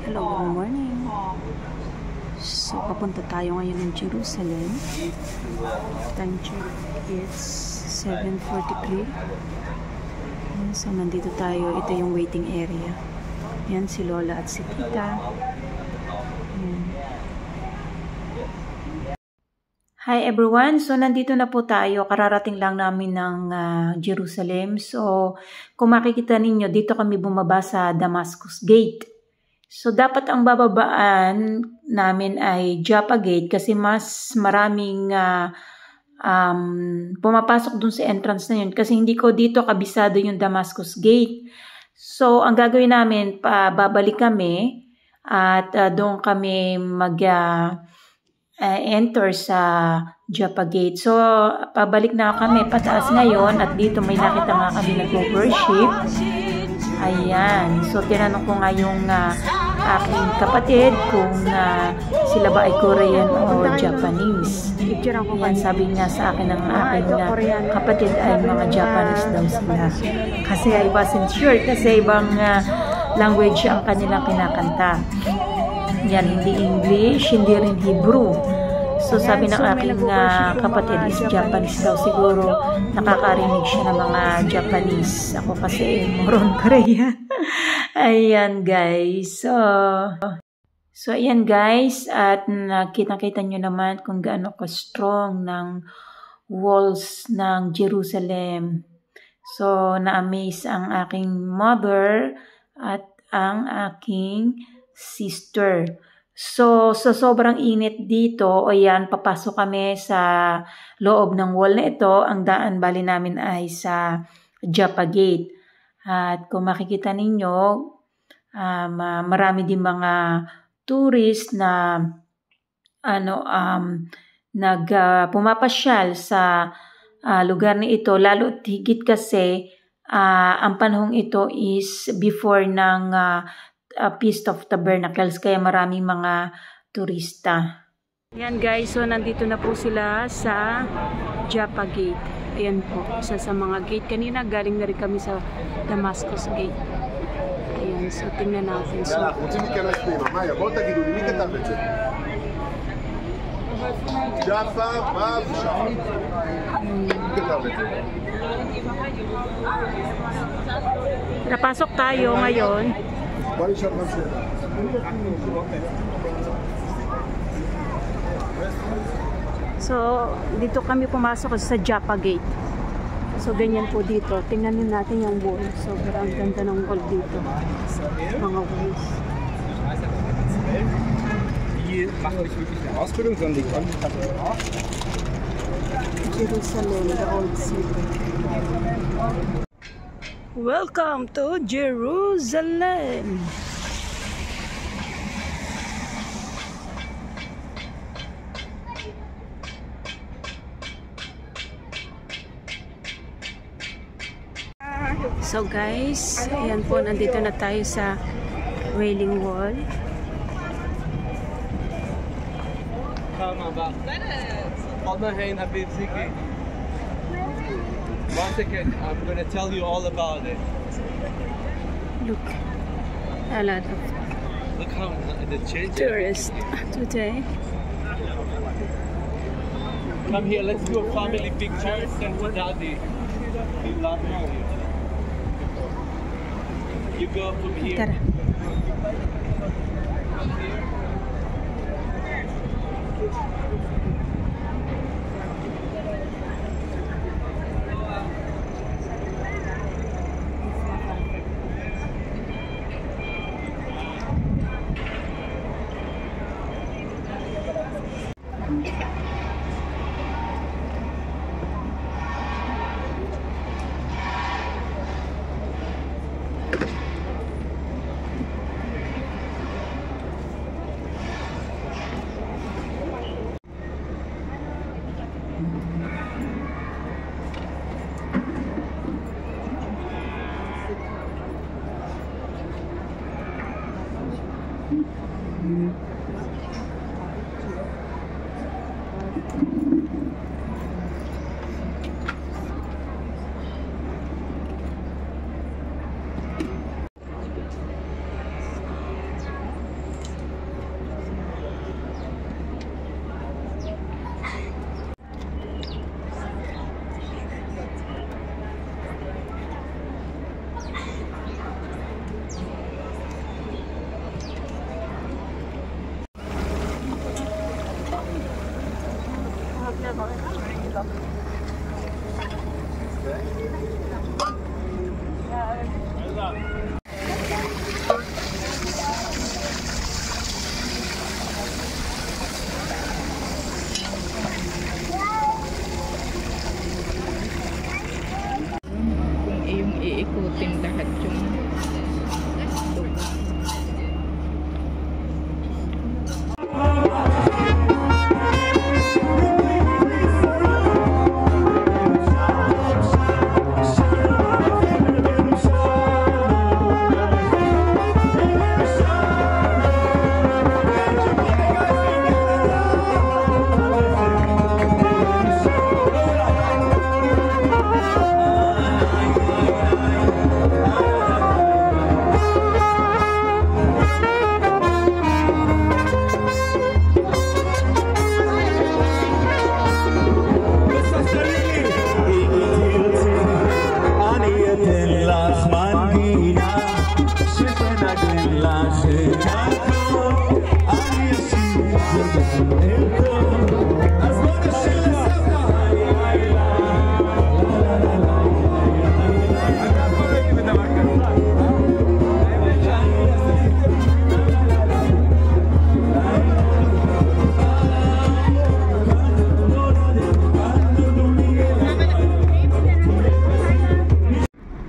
Hello, good morning. So, papunta tayo ngayon ng Jerusalem. Time check, it's 7:43. So, nandito tayo. Ito yung waiting area. Yan, si Lola at si Tita. Yan. Hi everyone! So, nandito na po tayo. Kararating lang namin ng Jerusalem. So, kung makikita ninyo, dito kami bumaba sa Damascus Gate. So, dapat ang bababaan namin ay Jaffa Gate kasi mas maraming pumapasok dun sa entrance na yun. Kasi hindi ko dito kabisado yung Damascus Gate. So, ang gagawin namin, babalik kami at doon kami enter sa Jaffa Gate. So, pabalik na kami pataas ngayon at dito may nakita nga kami nag-worship. Ayan. So, tinanong ko nga yung aking kapatid kung sila ba ay Korean o Japanese. Ayan, sabi niya sa akin ng aking kapatid ay mga Japanese daw sila. Kasi I wasn't sure kasi ibang language ang kanilang kinakanta. Yan, hindi English, hindi rin Hebrew. So, sabi ng aking kapatid is Japanese daw. Siguro, nakakarinig siya ng mga Japanese. Ako kasi, moron Korean. Ayan, guys. So, ayan, guys. At nakita nyo naman kung gaano ka-strong ng walls ng Jerusalem. So, na-amaze ang aking mother at ang aking sister. So, sobrang init dito, o yan, papasok kami sa loob ng wall na ito. Ang daan bali namin ay sa Jaffa Gate. At kung makikita ninyo, marami din mga tourist na pumapasyal sa lugar na ito. Lalo higit kasi, ang panahong ito is before ng Feast of Tabernacles, kaya maraming mga turista. Ayan guys, so nandito na po sila sa Jaffa Gate. Ayan po, isa sa mga gate. Kanina galing na rin kami sa Damascus Gate. Ayan, so tingnan natin. So, Jaffa, napasok tayo ngayon. So, dito kami pumasok sa Jaffa Gate. So, ganyan po dito. Tingnan din natin yung wall. Sobrang ganda ng wall dito. Mga walls. Jerusalem, the old city. Welcome to Jerusalem. So guys, ayan po, nandito na tayo sa Wailing Wall. One second, I'm going to tell you all about it. Look, a lot of Look how the change. tourists today. Come here, let's do a family picture. Send to daddy. You love me. You go from here. Tara. Yung iikutin lahat yung lugar.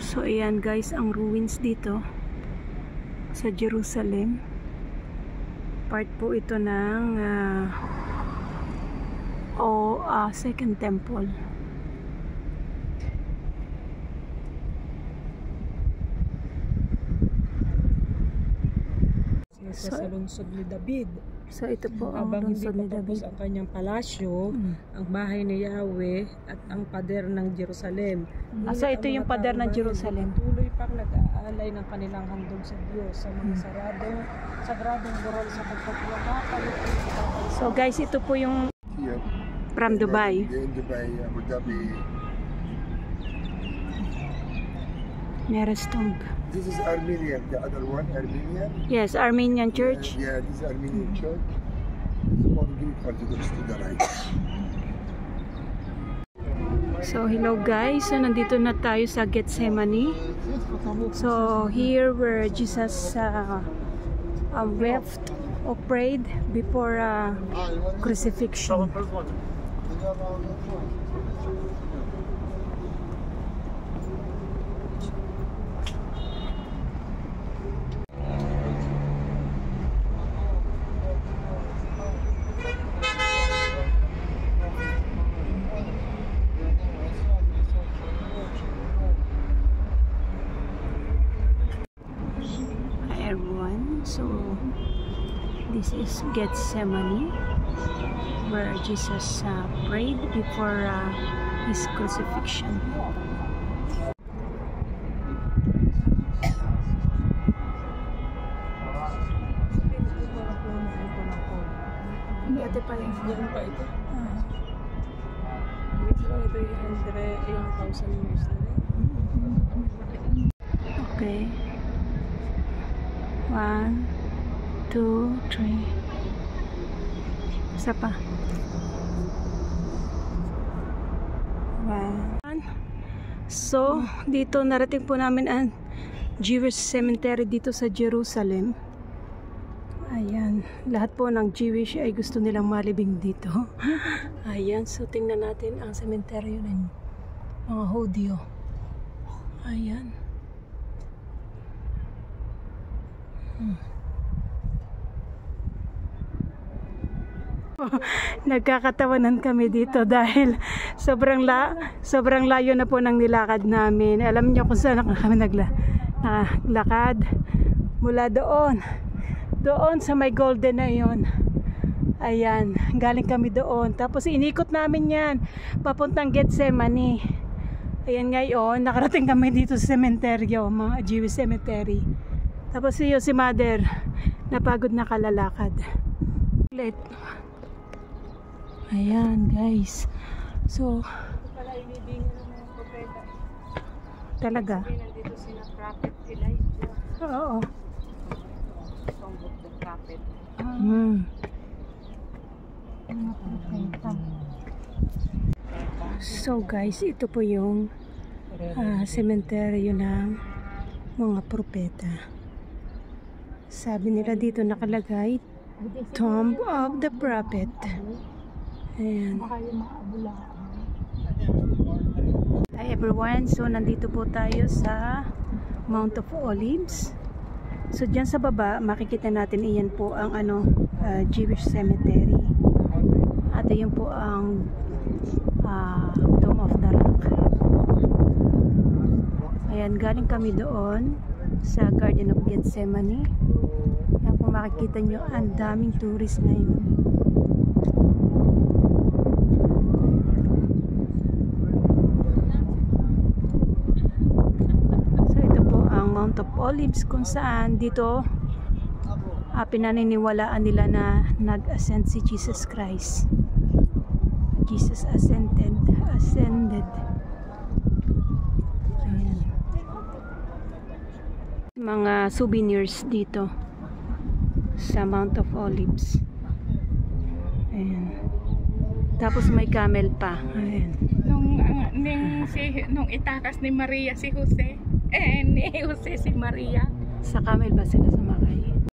So ayan guys, ang ruins dito sa Jerusalem. Part po ito ng Second Temple. Sa lungsod ni David. So ito po ang Habang hindi lungsod ni pa tapos David. ang kanyang palasyo, ang bahay ni Yahweh at ang pader ng Jerusalem. So ito yung pader ng Jerusalem. Tuloy pang nag-aalay ng kanilang handog sa Diyos sa mga sagradong burol sa pagpapalupin. So guys, ito po yung from Dubai. In Dubai, Abu Dhabi. Nearest tomb. This is Armenian. The other one, Armenian. Yes, Armenian church. Yeah, this is Armenian church. It's more Greek Orthodox to the right. So hello guys, so nandito na tayo sa Gethsemane. So here where Jesus wept or prayed before crucifixion. So this is Gethsemane, where Jesus prayed before his crucifixion. Ito pa rin. Ganun pa ito. Ito yung 1,000 years na rin. Okay. 1, 2, 3. Isa pa. 1. So, dito narating po namin ang Jewish cemetery dito sa Jerusalem. Ayan. Lahat po ng Jewish ay gusto nilang malibing dito. Ayan. So, tingnan natin ang cemetery ng mga Hudyo. Ayan. Nagkakatawanan kami dito dahil sobrang layo na po ng nilakad namin. Alam niyo kung saan kami naglakad? Mula doon sa may golden na yon. Ayan, galing kami doon. Tapos inikot namin yan papuntang Gethsemane. Ayan ngayon, nakarating kami dito sa sementeryo, mga Jewish cemetery. Tapos si Mother, napagod na kalalakad. Ayan guys. So, Pala inibingan ng mga propeta. talaga. Nandito sina Prophet Elijah. Oo. Song of the Prophet. Mm. So guys, ito po yung sementeryo ng mga propeta. Sabi nila dito nakalagay, Tomb of the Prophet. Ayan. Hi everyone, so nandito po tayo sa Mount of Olives. So dyan sa baba, makikita natin iyan po ang Jewish cemetery. At iyan po ang Tomb of the Rock. Ayan, galing kami doon sa Garden of Gethsemane. Ayan, kung makikita nyo, ang daming tourist ngayon. So ito po ang Mount of Olives, kung saan dito pinaniniwalaan nila na nag-ascend si Jesus Christ. Jesus ascended. Ayan. Mga souvenirs dito sa Mount of Olives. Ayan. Tapos may camel pa. Ayan. Nung itakas ni Maria si Jose, ni Jose si Maria. Sa camel ba sila sumakay?